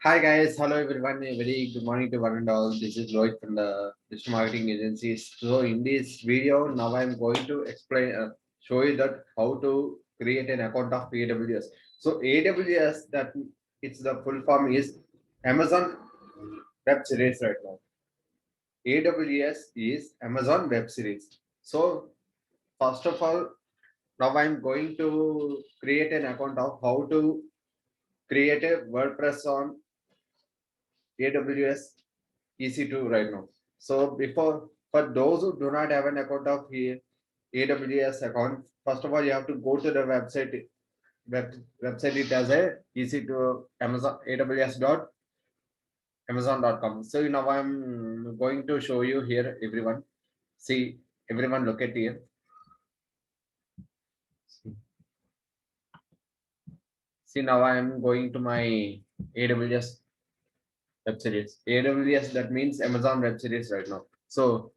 Hi guys, hello everyone. A very good morning to one and all. This is Lloyd from the digital marketing agencies. So in this video, now I'm going to explain, show you that how to create an account of AWS. So AWS, that it's the full form is Amazon Web Series right now. AWS is Amazon Web Series. So first of all, now I'm going to create an account of how to create a WordPress on AWS EC2 right now. So before, for those who do not have an account of AWS account, first of all, you have to go to the website. It has a EC2 Amazon AWS dot Amazon.com. So now I'm going to show you here, everyone. See, everyone look at here. See, now I am going to my AWS web series. AWS, that means Amazon web series right now. So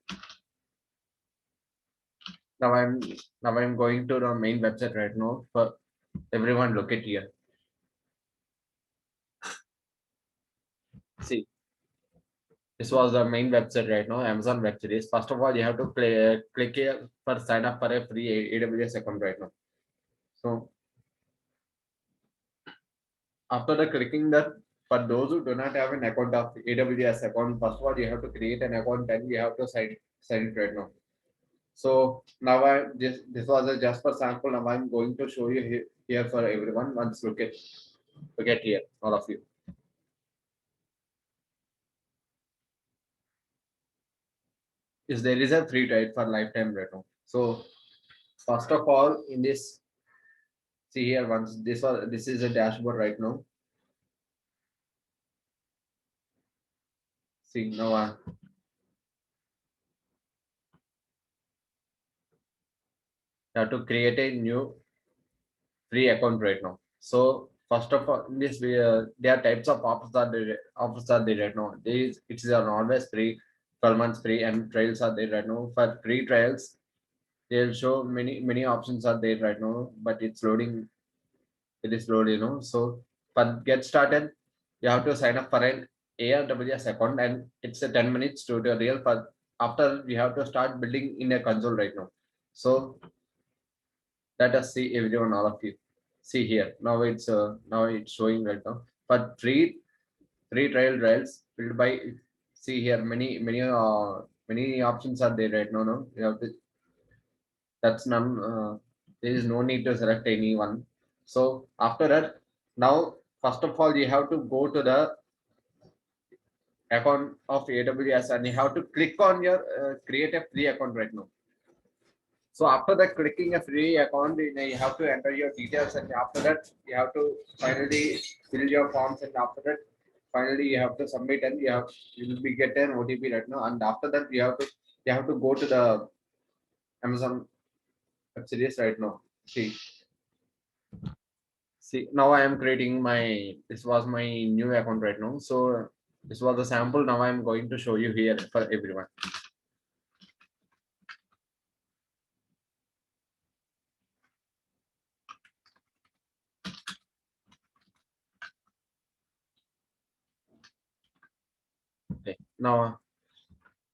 now I'm now I'm going to the main website right now. For everyone, look at here. See, this was the main website right now, Amazon web series. First of all, you have to click here for sign up for a free AWS account right now. So after the clicking that, for those who do not have an account of AWS account, first of all, you have to create an account and you have to sign it right now. So now this was just for sample. Now I'm going to show you here for everyone. Once look at here, all of you. Is there is a free trial for lifetime right now. So first of all, in this, see here, once this is a dashboard right now. See now you have to create a new free account right now. So first of all, in this there are types of offers are there right now. These it is an always free, 12 months free, and trials are there right now. For free trials, they'll show many options are there right now, but it's loading. It is loaded. So for get started, you have to sign up for an AWS account, and it's a 10 minutes tutorial. For after we have to start building in a console right now. So let us see everyone, all of you. See here. Now it's showing right now. For free trial trials filled by, see here, many options are there right now. No, you have to, that's none. There is no need to select any one. So after that, now first of all, you have to go to the account of AWS and you have to click on your create a free account right now. So after that, clicking a free account, you have to enter your details, and after that, you have to finally fill your forms, and after that, finally you have to submit, and you will be get an OTP right now, and after that, you have to go to the Amazon web series right now. See, now I am creating my. This was my new account right now. So this was the sample. Now I am going to show you here for everyone. Okay. Now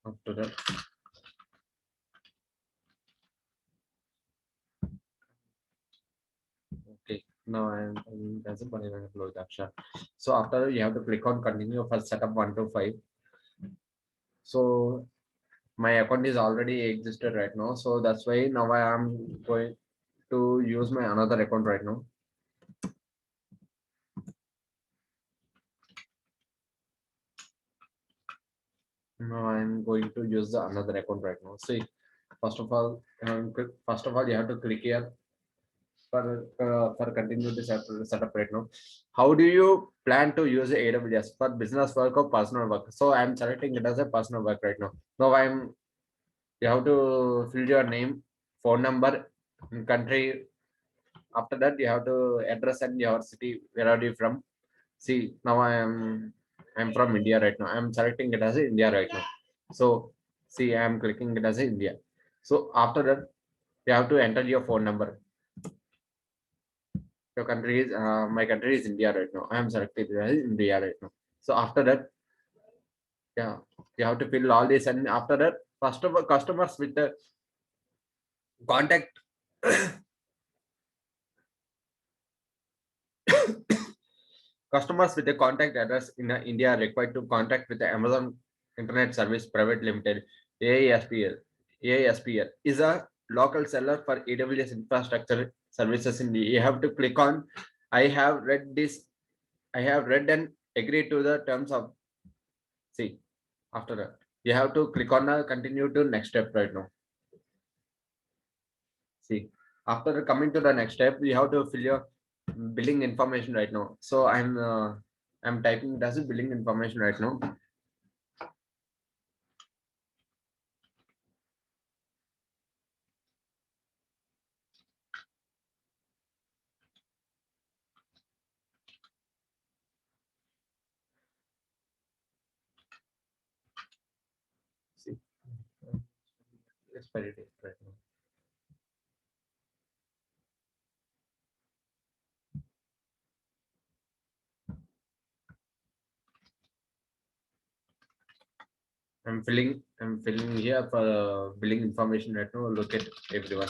after that. Okay, now I'm that's a banana flow action. So after you have to click on continue for setup 1 to 5. So my account is already existed right now. So that's why now I am going to use my another account right now. Now I'm going to use the another account right now. See, first of all, you have to click here for continue this setup right now. How do you plan to use AWS for business work or personal work? So I'm selecting it as a personal work right now. Now you have to fill your name, phone number, and country. After that, you have to address and your city. Where are you from? See, now I'm from India right now. I'm selecting it as India right now. So see, I'm clicking it as India. So after that, you have to enter your phone number. your country is my country is India right now. I am selected as India right now. So after that, yeah, you have to fill all this, and after that, first of all, customers with the contact customers with a contact address in India are required to contact with the Amazon Internet Service Private Limited (AISPL). AISPL is a local seller for AWS infrastructure services in India. You have to click on. I have read this. I have read and agreed to the terms of. See, after that, you have to click on the continue to next step right now. See, after coming to the next step, you have to fill your billing information right now. So I'm typing it as a billing information right now. See, expiry date right now. I'm filling here for billing information right now. Look at everyone.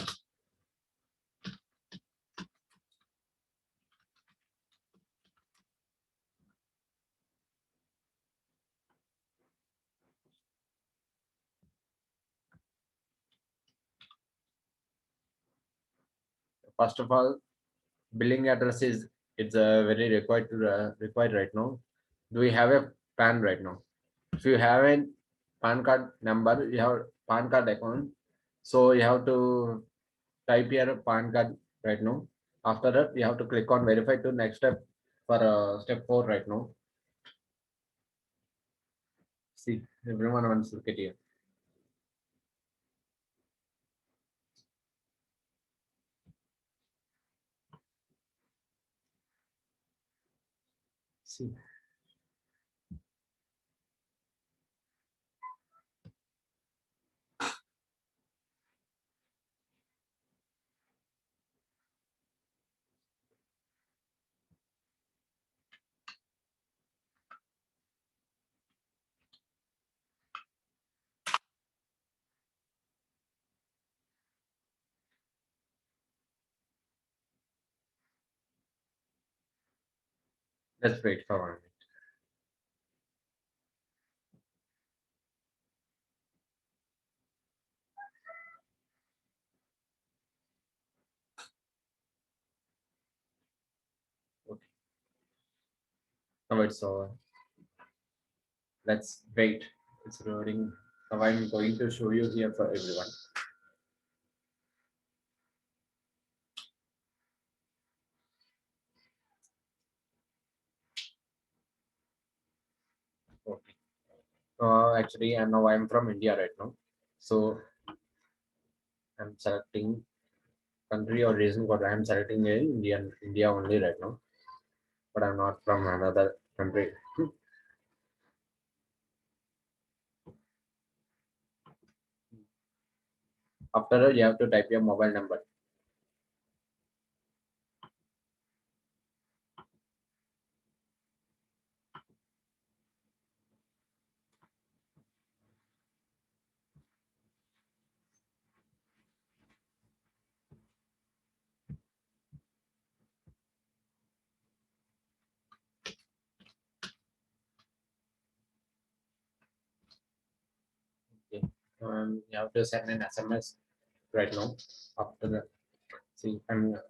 First of all, billing address is it's very required right now. Do we have a PAN right now? If you have a PAN card number, you have PAN card account. So you have to type your PAN card right now. After that, you have to click on verify to next step for step 4 right now. See, everyone wants to look at here. See, let's wait for 1 minute. Okay, now it's over. Let's wait. It's loading. Now I'm going to show you here for everyone. Okay. Actually, I know I'm from India right now. So I'm selecting country or reason code. I'm selecting India only right now. But I'm not from another country. After that, you have to type your mobile number. Okay. You have to send an SMS right now. After that, see,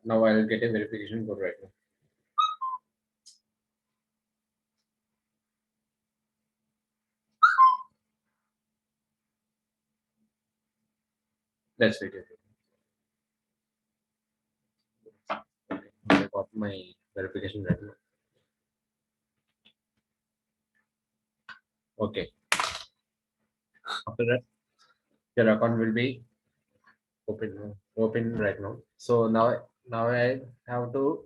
now I'll get a verification code right now. Let's wait. Okay. I got my verification right now. Okay. After that, your account will be open right now. So now I have to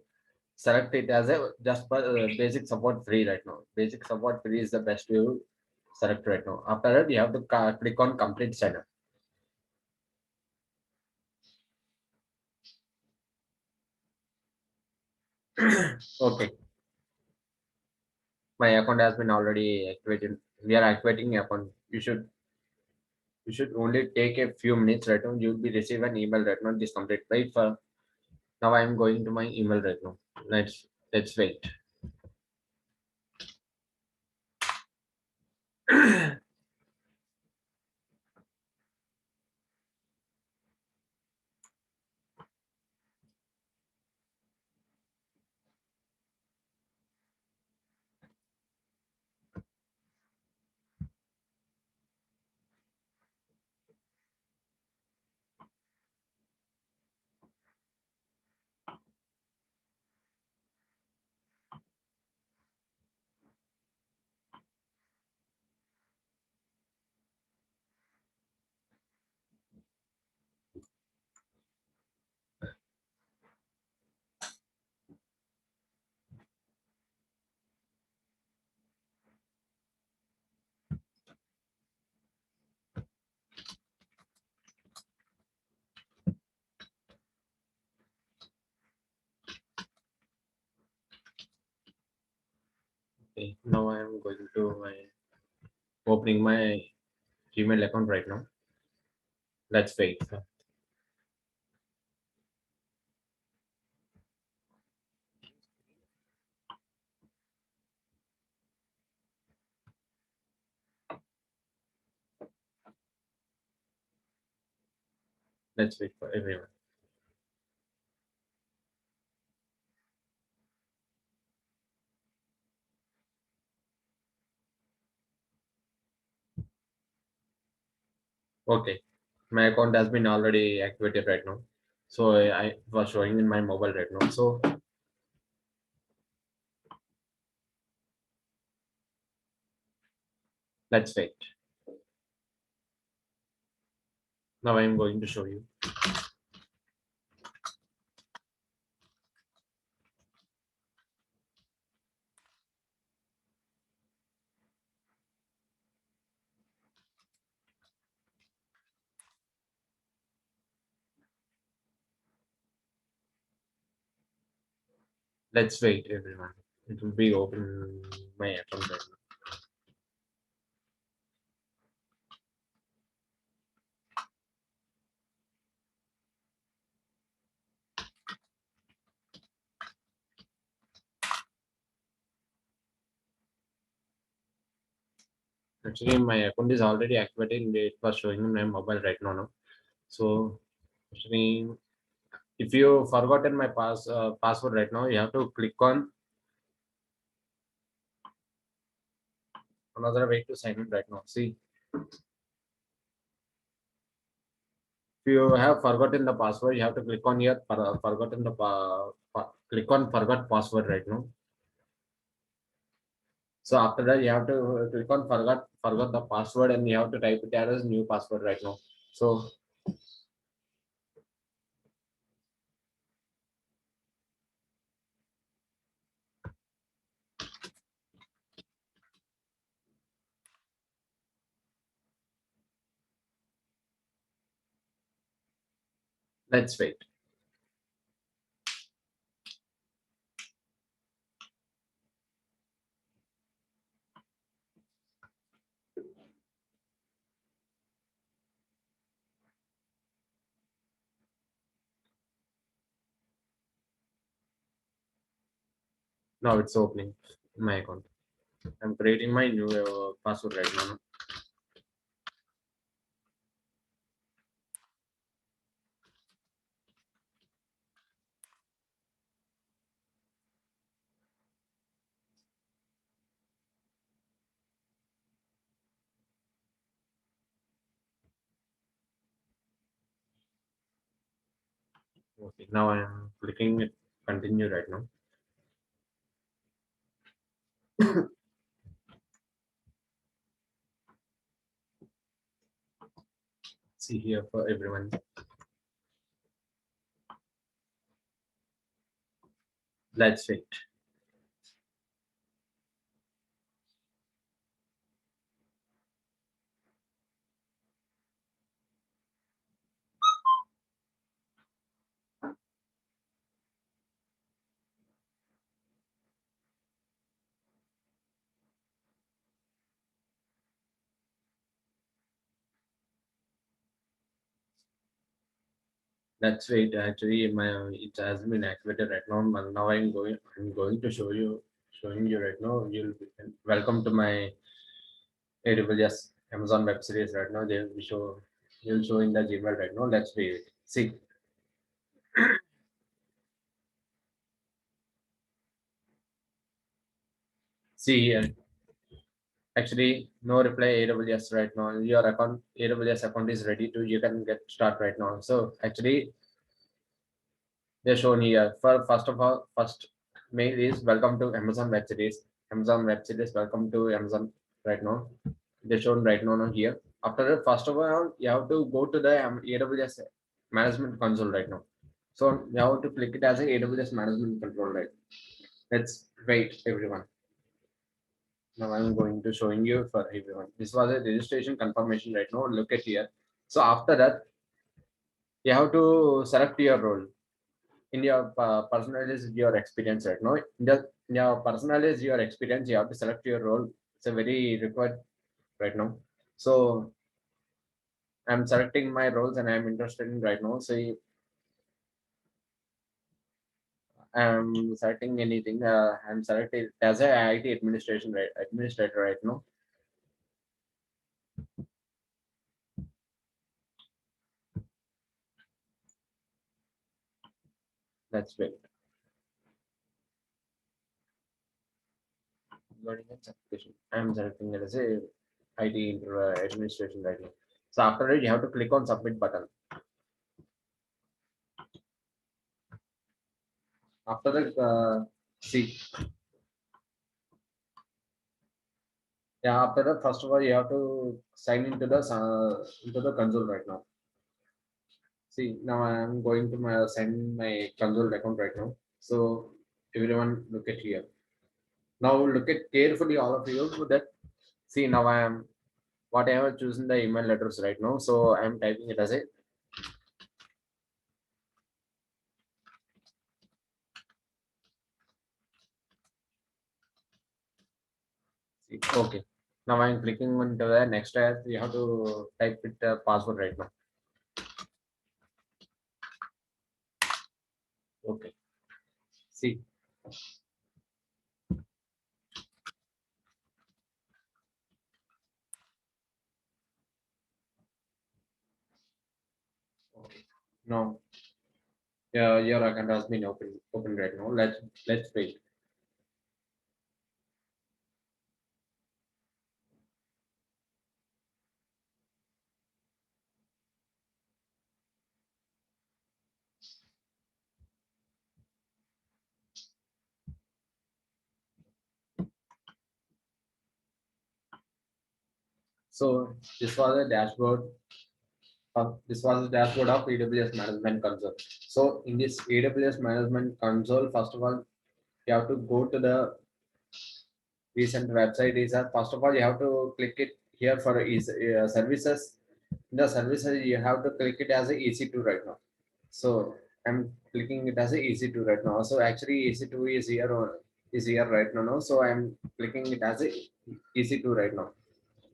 select it as a just for basic support free right now. Basic support free is the best you select right now. After that, you have to click on complete sign up. Okay, my account has been already activated. We are activating account. You should only take a few minutes right now. You'll be receive an email right now. This complete. Wait for now. I'm going to my email right now. Let's wait. Okay, now I'm going to my opening my Gmail account right now. Let's wait. Let's wait for everyone. Okay, my account has been already activated right now. So I was showing in my mobile right now. So let's wait. Now I'm going to show you. Let's wait, everyone. It will be open my account right now. Actually, my account is already activated. It was showing in my mobile right now. No? So actually, if you forgotten my password right now, you have to click on another way to sign in right now. See, if you have forgotten the password, you have to click on here forgotten the click on forgot password right now. So after that, you have to click on forgot the password, and you have to type it as new password right now. So let's wait. Now it's opening my account. I'm creating my new password right now. Okay, now I'm clicking it continue right now. See here for everyone. Let's wait. That's right. Actually, my it has been activated right now. And now I'm going to showing you right now. You'll be, welcome to my AWS Amazon web series right now. They will show you'll show in the Gmail right now. Let's read it. See here. Actually, no reply AWS right now. Your account AWS account is ready to you can get start right now. So actually they're shown here. For first of all, first mail is welcome to Amazon web series. Amazon web series, welcome to Amazon right now. They're shown right now here. After that, first of all, you have to go to the AWS management console right now. So you have to click it as a AWS management control right. Let's wait everyone. Now I'm going to showing you for everyone. This was a registration confirmation right now. Look at here. So after that, you have to select your role in your personalize your experience right now. In your personalize your experience, you have to select your role. It's a very required right now. So I'm selecting my roles and I'm interested in right now. So I'm selecting anything. I'm selected as a IT administration right administrator right now. That's great. Learning and certification. I'm selecting it as a IT administration right now. So after it, you have to click on submit button. After that, see, yeah. After that, first of all, you have to sign into the console right now. See, now I'm going to my sign my console account right now. So everyone, look at here. Now look at carefully all of you so that see now I am what I have chosen the email address right now. So I am typing it as a see, okay. Now I'm clicking on to the next tab. You have to type it password right now. Okay. See. Okay. Now your account has been open right now. Let's wait. So this was a dashboard. This was the dashboard of AWS Management Console. So in this AWS Management Console, first of all, you have to go to the recent website. Is that first of all you have to click it here for is services. In the services you have to click it as a EC2 right now. So I'm clicking it as a EC2 right now. So actually EC2 is here is here right now. No? So I'm clicking it as a EC2 right now.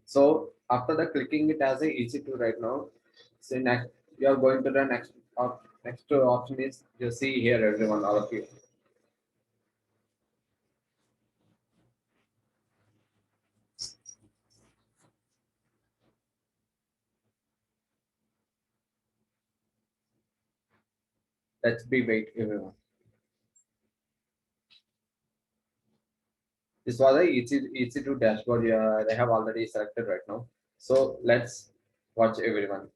So after the clicking it as a EC2 right now, so next you are going to the next option is you see here everyone all of you. Let's be wait everyone. This was a EC2 dashboard. Yeah, they have already selected right now. So let's watch everyone.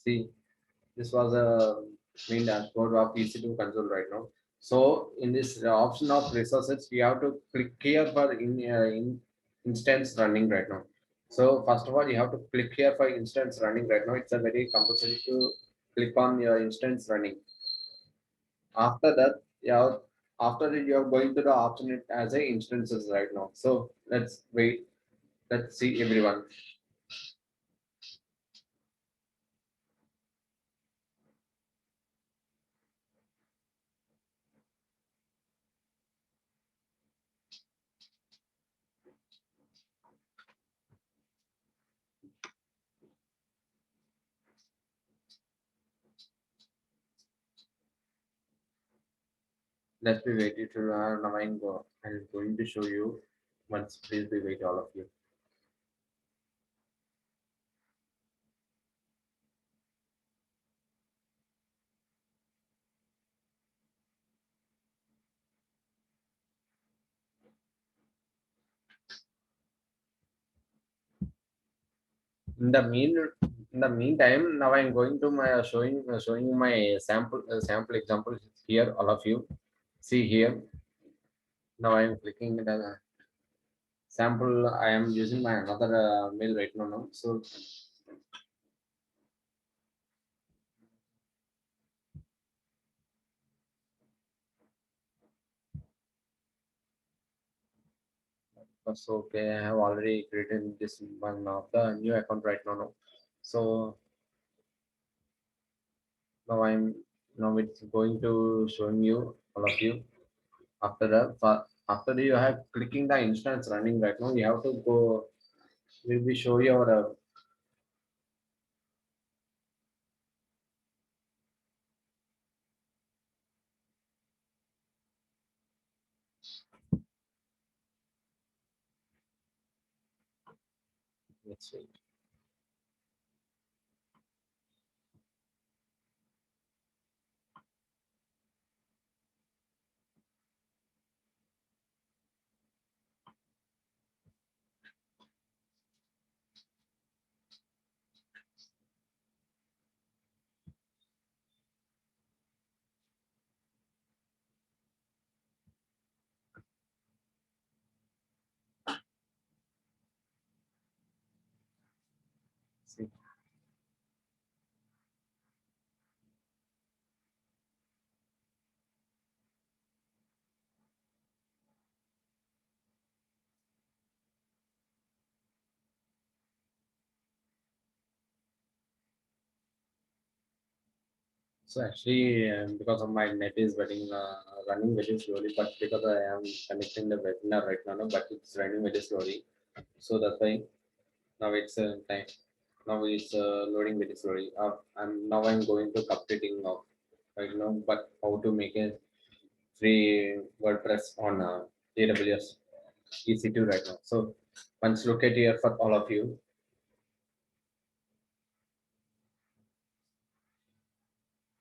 See, this was a main dashboard of EC2 console right now. So in this option of resources, we have to click here for in instance running right now. So first of all, you have to click here for instance running right now. It's a very compulsory to click on your instance running. After that, yeah, after that, you are going to the option it as a instances right now. So let's wait. Let's see everyone. Let's be waiting to now I'm going to show you once. Please be wait all of you. In the meantime, now I'm going to my showing my sample example here. All of you see here. Now I'm clicking the sample. I am using my another mail right now. Now. So that's okay. I have already created this one of the new account right now. Now. So now it's going to showing you all of you. After you have clicking the instance running right now, you have to go. Will be show your let's see. See. So actually, because of my net is running very slowly, but because I am connecting the webinar right now, no, but it's running very slowly. So that's why now it's time. Now it's loading very slowly. I'm going to completing now. Right now, but how to make a free WordPress on AWS EC2 right now. So once look at here for all of you.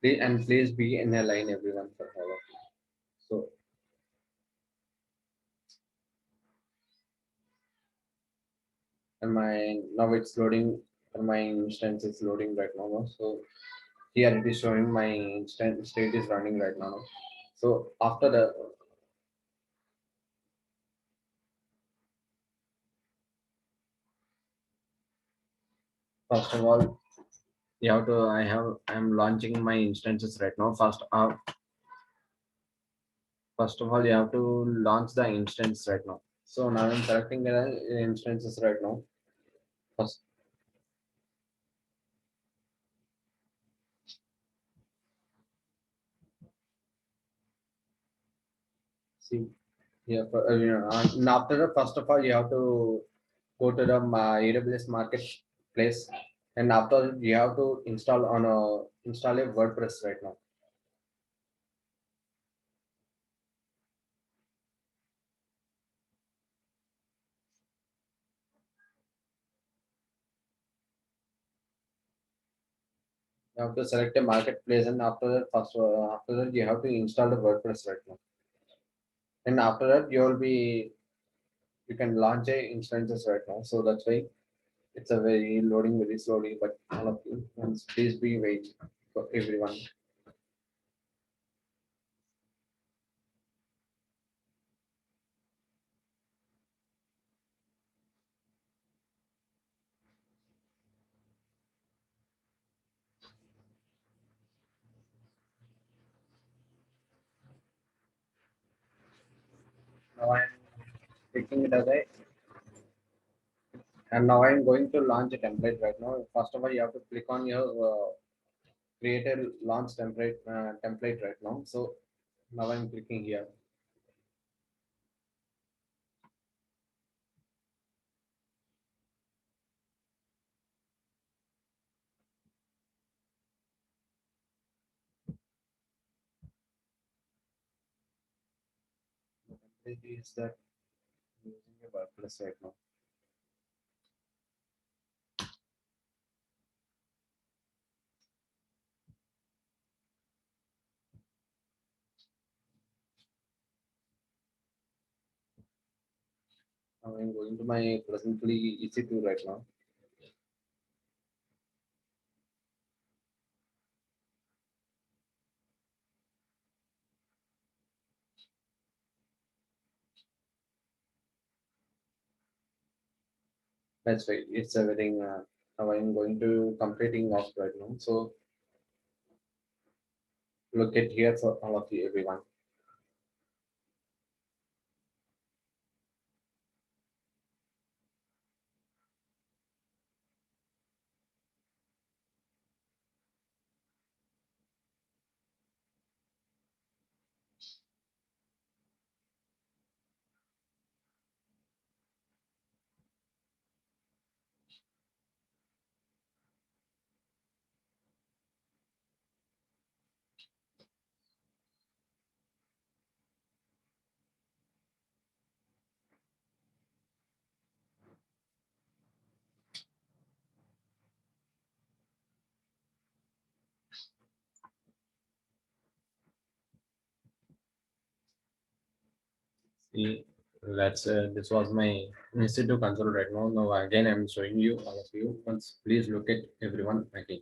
Please be in a line, everyone, for all of you. So and my now it's loading and my instance is loading right now, no? So here it is showing my instance state is running right now, no? So after the first of all you have to I'm launching my instances right now. First of all you have to launch the instance right now. So now I'm selecting the instances right now. First, see here and after that, first of all you have to go to the AWS marketplace, and after that, you have to install a WordPress right now. You have to select a marketplace, and after that you have to install the WordPress right now. And after that you can launch a instances right now. So that's why it's a very loading very slowly, but all of you and please be wait for everyone. Now I'm taking it away, and now I'm going to launch a template right now. First of all, you have to click on your create a launch template right now. So now I'm clicking here. It is that using a WordPress right now. I'm going to my presently EC2 right now. That's right. It's everything. Now I'm going to completing off right now. So look at here for all of you, everyone. See, that's this was my institute console right now. Now again, I'm showing you all of you. Once, please look at everyone again.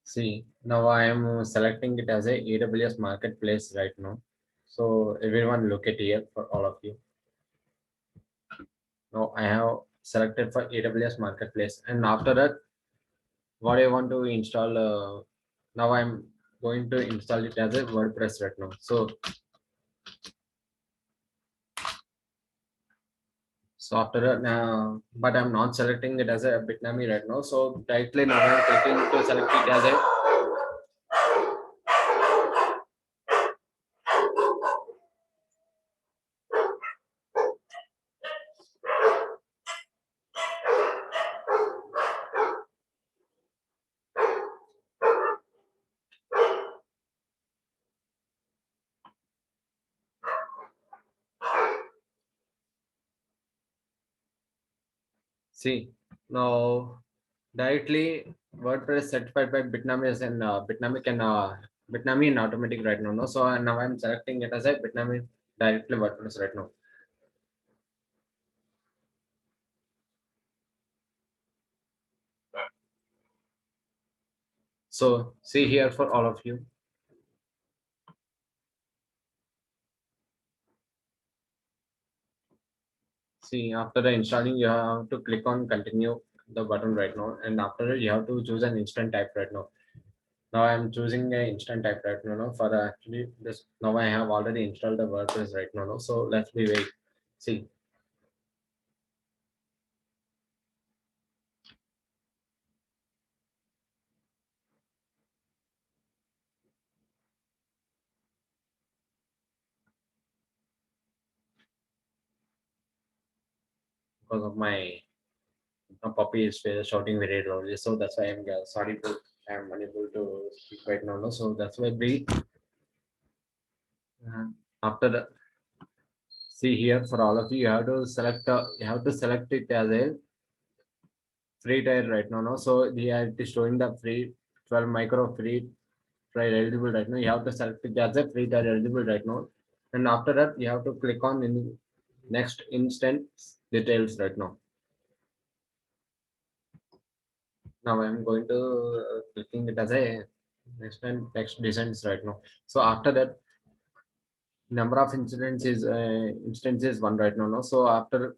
See, now I am selecting it as a AWS marketplace right now. So everyone look at here for all of you. Now I have selected for AWS marketplace, and after that, what I want to install. Now I'm going to install it as a WordPress right now. So after that, now, but I'm not selecting it as a Bitnami right now. So directly now I'm taking to select it as a. See, now directly WordPress certified by Bitnami is in Bitnami in automatic right now. No, so now I'm selecting it as a Bitnami directly WordPress right now. So see here for all of you. See, after the installing, you have to click on continue the button right now, and after it, you have to choose an instant type right now. Now I'm choosing an instant type right now. No, for actually this now I have already installed the WordPress right now. No, so let's be wait. See, because of my puppy is shouting very loudly. So that's why I'm sorry to I'm unable to speak right now. No? So that's why we after the see here for all of you, you have to select it as a free tier right now. No, so it is showing the free 12 micro free trial eligible right now. You have to select it as a free tier eligible right now, and after that you have to click on in next instance details right now. Now I'm going to clicking it as a next and text designs right now. So after that, number of instances one right now. No, so after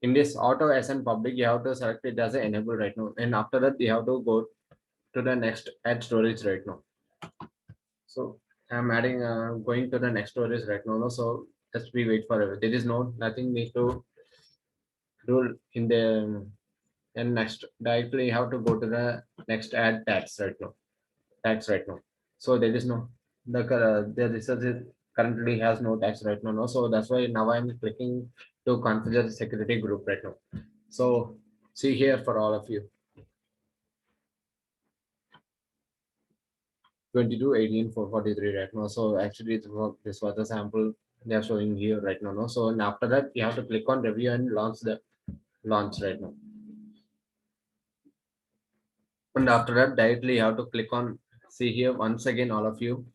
in this auto SN public, you have to select it as a enable right now, and after that you have to go to the next add storage right now. So I'm adding going to the next storage right now. No, so just we wait for it. There is no nothing need to do in the and next directly you have to go to the next add tags right now. Tax right now. So there is no the research currently has no tax right now. No, so that's why now I'm clicking to configure the security group right now. So see here for all of you 22, 18, 443 right now. So actually this was the sample they are showing here right now. No, so and after that you have to click on review and launch the launch right now. And after that directly you have to click on see here once again all of you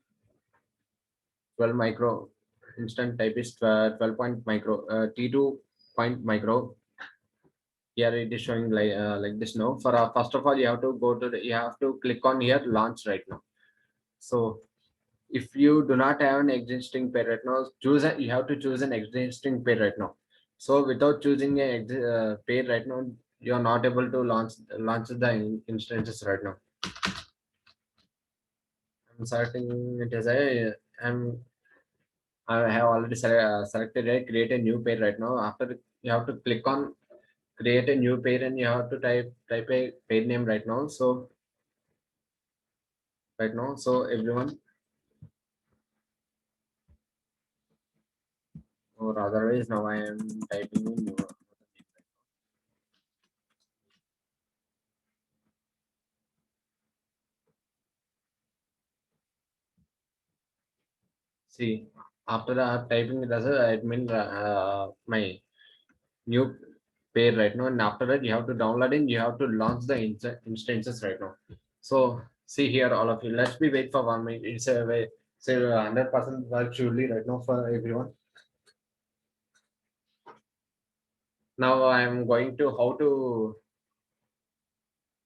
12 micro instant type is 12 point micro T2 point micro. Here it is showing like this now. For first of all you have to go to you have to click on here launch right now. So if you do not have an existing pair right now, you have to choose an existing pair right now. So without choosing a pair right now, you are not able to launch the instances right now. I'm selecting it as a I'm I have already selected a create a new pair right now. After you have to click on create a new pair and you have to type a pair name right now. So everyone or otherwise now I am typing in new. See after typing it as a admin my new pair right now, and after that you have to download and you have to launch the instances right now. So see here all of you. Let's be wait for 1 minute. It's a way say 100% work surely right now for everyone. Now I'm going to how to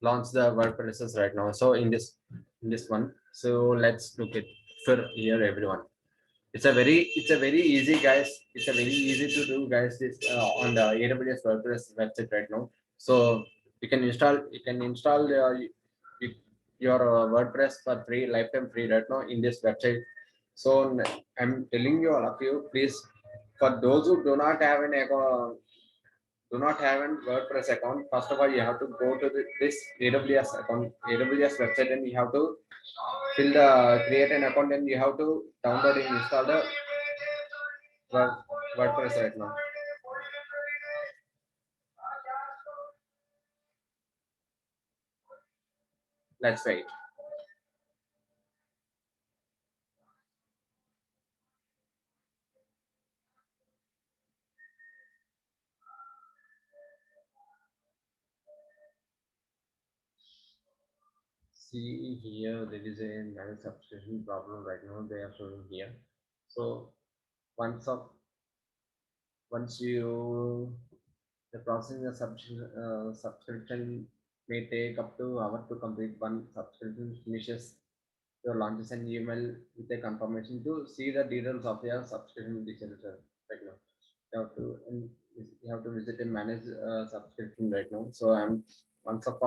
launch the WordPresses right now. So in this one, so let's look at for here everyone. It's a very easy guys. It's a very easy to do guys. This on the AWS WordPress website right now. So you can install your WordPress for free lifetime free right now in this website. So I'm telling you all of you please for those who do not have an WordPress account, first of all, you have to go to this AWS account, AWS website, and you have to create an account, and you have to download and install the Word, WordPress right now. Let's wait. See here, there is a managed subscription problem right now. They are showing here. So once of once you the processing the subscription may take up to hour to complete. One subscription finishes your launches an email with a confirmation to see the details of your subscription details right now. You have to visit and manage subscription right now. So I'm once of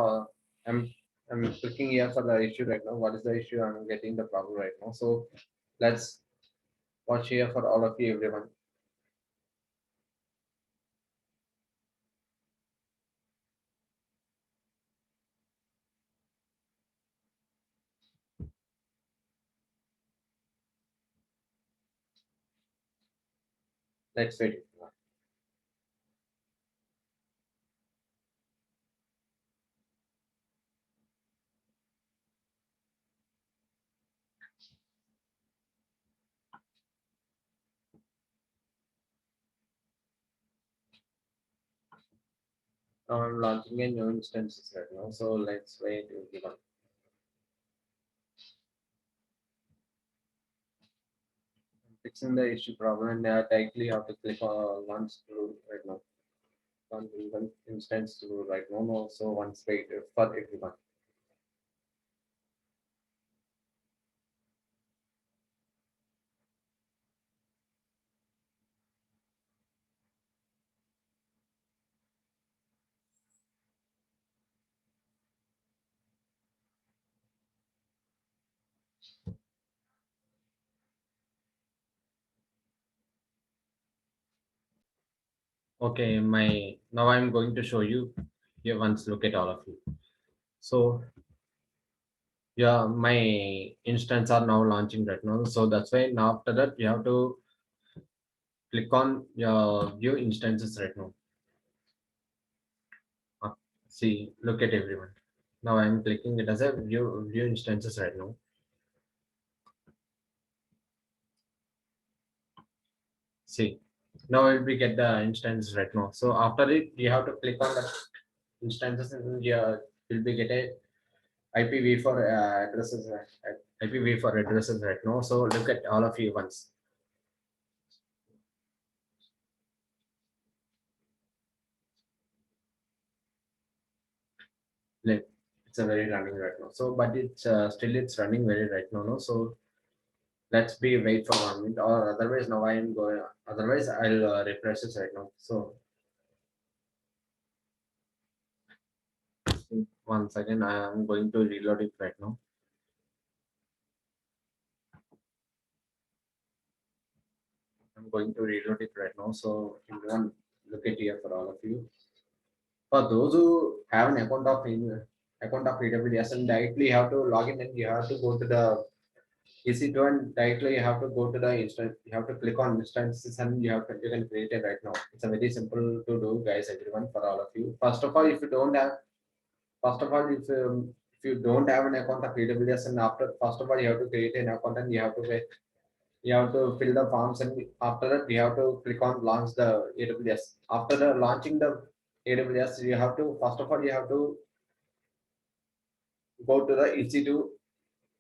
I'm I'm clicking here for the issue right now. What is the issue? I'm getting the problem right now. So let's watch here for all of you everyone. Let's wait. Now I'm launching a new instance right now. So let's wait everyone. Fixing the issue problem and directly have to click on launch through right now. Launch instance through right now. No, so once wait for everyone. Okay, my now I'm going to show you here once look at all of you. So yeah, my instance are now launching right now. So that's why now after that you have to click on your view instances right now. Uh, See, look at everyone. Now I'm clicking it as a view instances right now. See, now it will get the instances right now. So after it, you have to click on the instances and you will be get a IPv for addresses. IPv for addresses right now. So look at all of you once. Like, it's a very running right now. So, but it's still it's running very right now. No, so let's be wait for 1 minute or otherwise now I am going. Otherwise, I'll refresh this right now. So once again, I am going to reload it right now. I'm going to reload it right now. So everyone, look at here for all of you. For those who have an account of AWS and directly have to log in and you have to go to the EC2 and directly you have to go to the instance. You have to click on instances and you can create it right now. It's a very simple to do, guys. Everyone, for all of you. First of all, if you don't have, first of all, if you don't have an account of AWS and after first of all you have to create an account and you have to fill the forms and after that you have to click on launch the AWS. After the launching the AWS, you have to first of all you have to go to the EC2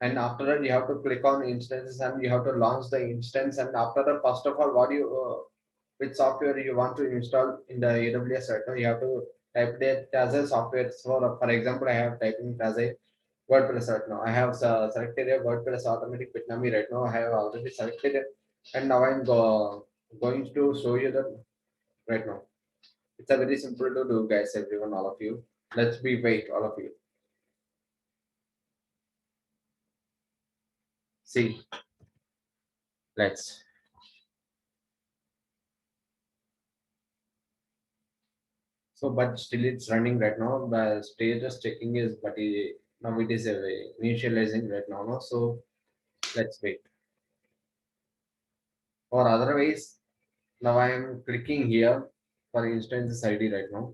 and after that you have to click on instances and you have to launch the instance and after that first of all what you which software you want to install in the AWS right now you have to type it as a software. So for example, I have typing it as a WordPress right now. I have selected a WordPress automatic Bitnami right now. I have already selected it and now I'm going to show you that right now. It's a very simple to do, guys. Everyone, all of you. Let's be wait, all of you. See, let's. So, but still it's running right now. The status checking is, now it is initializing right now. No? So let's wait. Or otherwise, now I am clicking here for instance ID right now.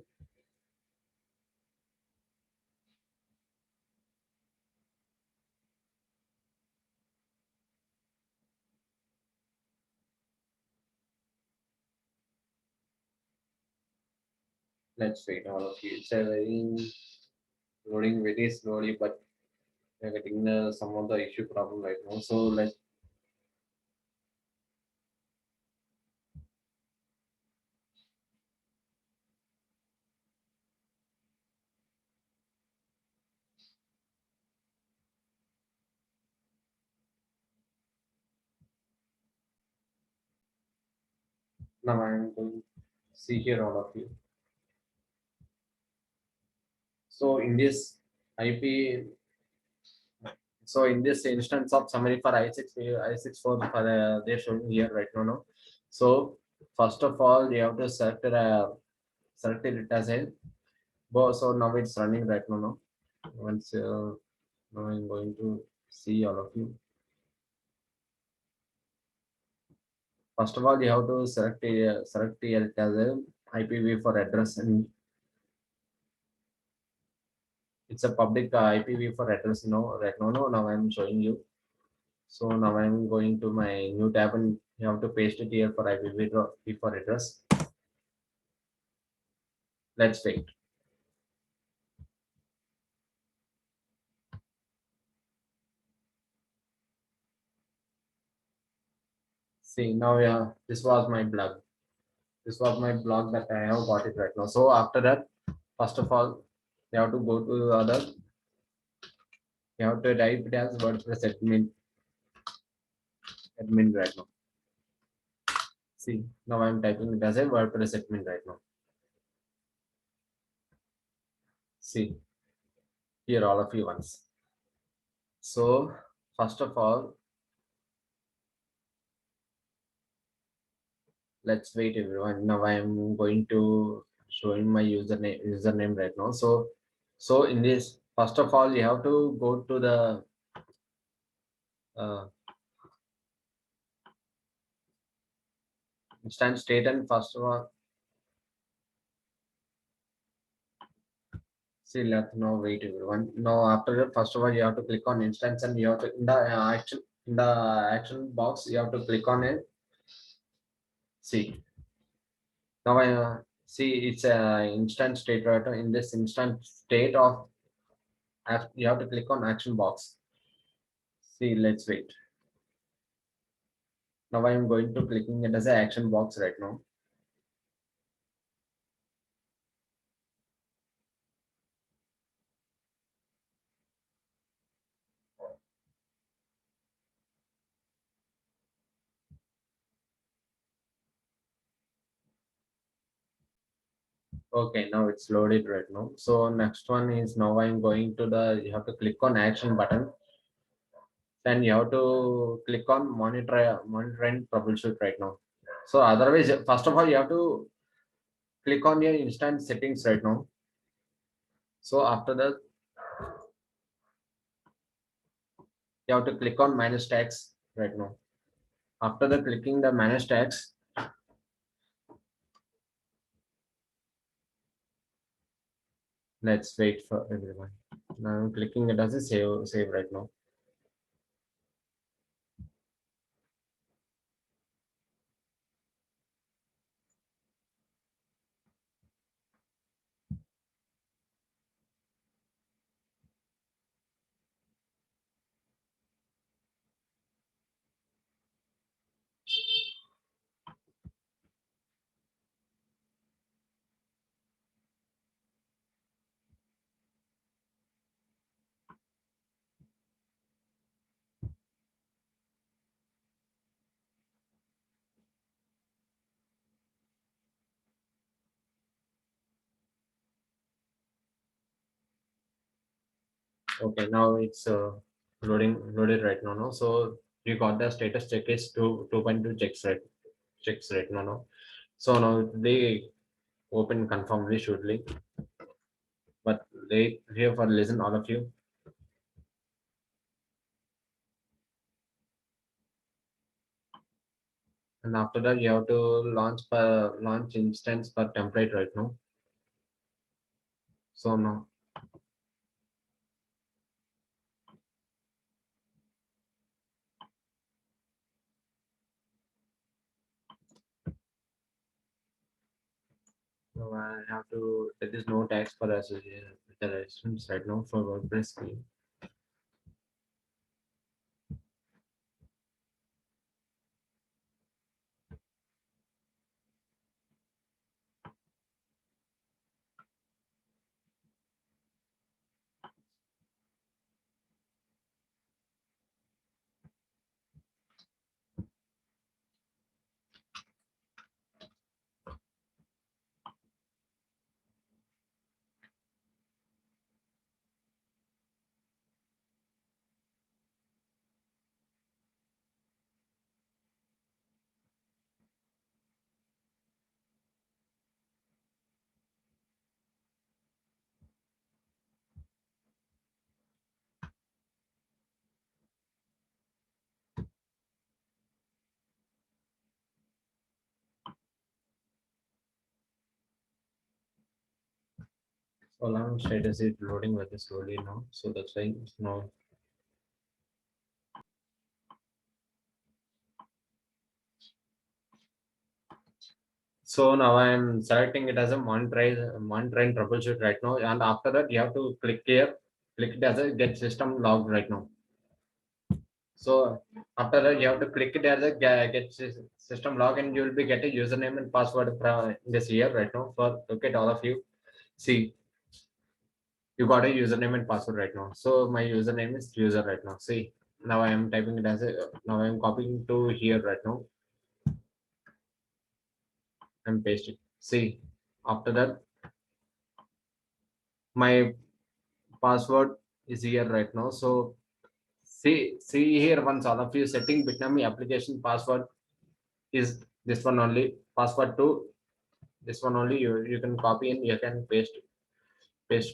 Let's wait, all of you. It's a very loading very slowly, but we're getting some of the issue problem right now. So let's now I'm going to see here all of you. So in this IP, so in this instance of summary for I64 for they're showing here right now. No? So first of all, you have to select it as a so now it's running right now. No? Once now I'm going to see all of you. First of all, you have to select it as a IPv for address and it's a public IPv for address. No, right now, no. Now I'm showing you. So now I'm going to my new tab and you have to paste it here for IPv for address. Let's wait. See now, yeah, this was my blog. This was my blog that I have got it right now. So after that, first of all, you have to go to the other. You have to type it as WordPress admin right now. See now I'm typing it as a WordPress admin right now. See here all of you once. So first of all, let's wait everyone. Now I'm going to showing my username right now. So in this, first of all, you have to go to the uh, instance state, and first of all, see, let's now wait everyone. Now after that, first of all, you have to click on instance, and you have to in the action box, you have to click on it. See now I see it's a instant state right now. In this instant state of you have to click on action box. See, let's wait. Now I am going to clicking it as an action box right now. Okay, now it's loaded right now. So next one is now I'm going to the, you have to click on action button. Then you have to click on monitor and troubleshoot right now. So otherwise, first of all, you have to click on your instant settings right now. So after that, you have to click on manage tags right now. After the clicking the manage tags, let's wait for everyone. Now I'm clicking it as a save right now. Okay, now it's loaded right now. No, so you got the status check is 2.2 checks right now. No, so now they open confirmly shortly, but they here for listen all of you. And after that, you have to launch instance per template right now. So now, so I have to. There is no tax for association with the residents right now for WordPress scheme. So alarm status is loading very slowly now. So that's why it's now. So now I am selecting it as a monitor and troubleshoot right now. And after that, you have to click here, click it as a get system logged right now. So after that, you have to click it as a get system log, and you will be getting username and password from this here right now. For look at all of you, see, you got a username and password right now. So my username is user right now. See, now I am typing it as a, now I am copying to here right now and paste it. See, after that, my password is here right now. So see here, once all of you setting Bitnami application password is this one only, password to this one only, you can copy and you can paste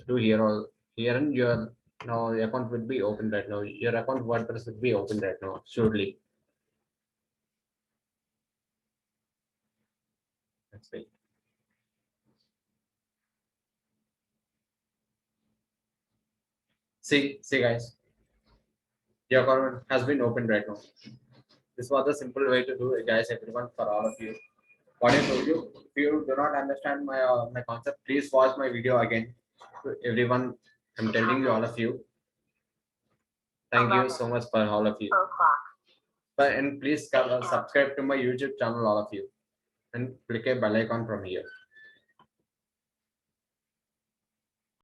to here, all here, and your now account will be open right now. Your account WordPress will be open right now surely. That's it. See guys, your account has been opened right now. This was a simple way to do it, guys, everyone, for all of you. What I told you, if you do not understand my concept, please watch my video again. To everyone, I'm telling you, all of you, thank you so much for all of you. And please subscribe to my YouTube channel, all of you, and click a bell icon from here.